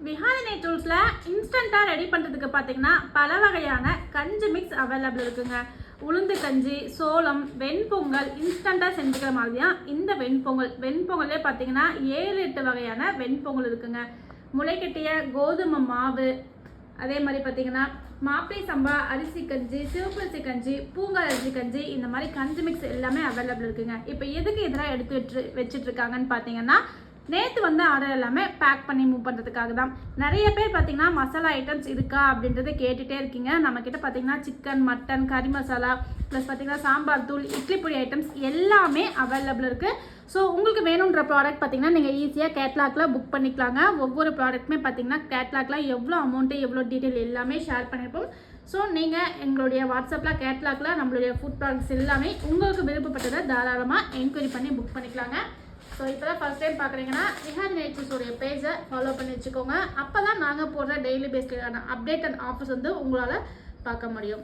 விஹாரி நேச்சுரல்ஸில் இன்ஸ்டண்ட்டாக ரெடி பண்ணுறதுக்கு பார்த்தீங்கன்னா பல வகையான கஞ்சி மிக்ஸ் அவைலபிள் இருக்குங்க. உளுந்து கஞ்சி, சோளம், வெண்பொங்கல் இன்ஸ்டண்ட்டாக செஞ்சுக்கிற மாதிரி தான் இந்த வெண்பொங்கல்லே பார்த்தீங்கன்னா 7-8 வகையான வெண்பொங்கல் இருக்குங்க. முளைக்கட்டிய கோதுமை மாவு, அதே மாதிரி பார்த்தீங்கன்னா மாப்பிளை சம்பா அரிசி கஞ்சி, சிவப்பரிசி கஞ்சி, பூங்கார் அரிசி கஞ்சி, இந்த மாதிரி கஞ்சி மிக்ஸ் எல்லாமே அவைலபிள் இருக்குங்க. இப்போ எதுக்கு இதெல்லாம் எடுத்து வச்சுட்டு இருக்காங்கன்னு பார்த்தீங்கன்னா, நேற்று ஆர்டர் எல்லாமே பேக் பண்ணி மூவ் பண்ணுறதுக்காக தான். நிறைய பேர் பார்த்தீங்கன்னா மசாலா ஐட்டம்ஸ் இருக்கா அப்படின்றத கேட்டுகிட்டே இருக்கீங்க. நம்மக்கிட்ட பார்த்தீங்கன்னா சிக்கன், மட்டன், கறி மசாலா ப்ளஸ் பார்த்தீங்கன்னா சாம்பார் தூள், இட்லி பொடி ஐட்டம்ஸ் எல்லாமே அவைலபிள் இருக்குது. ஸோ உங்களுக்கு வேணுன்ற ப்ராடக்ட் பார்த்தீங்கன்னா நீங்கள் ஈஸியாக கேட்லாகில் புக் பண்ணிக்கலாங்க. ஒவ்வொரு ப்ராடக்ட்டுமே பார்த்தீங்கன்னா கேட்லாகில் எவ்வளோ அமௌண்ட்டு, எவ்வளோ டீட்டெயில் எல்லாமே ஷேர் பண்ணியிருப்போம். ஸோ நீங்கள் எங்களுடைய வாட்ஸ்அப்பில் கேட்லாகில் நம்மளுடைய ஃபுட் ப்ராடக்ட்ஸ் எல்லாமே உங்களுக்கு விருப்பப்பட்டதை தாராளமாக என்கொயரி பண்ணி புக் பண்ணிக்கலாங்க. ஸோ இப்போ தான் ஃபஸ்ட் டைம் பார்க்குறீங்கன்னா விஹாரி நேச்சுரல்ஸோடைய பேஜை ஃபாலோ பண்ணி வச்சுக்கோங்க. அப்போ தான் நாங்கள் போடுற டெய்லி பேஸ்க்கான அப்டேட் அண்ட் ஆஃபர்ஸ் உங்களால் பார்க்க முடியும்.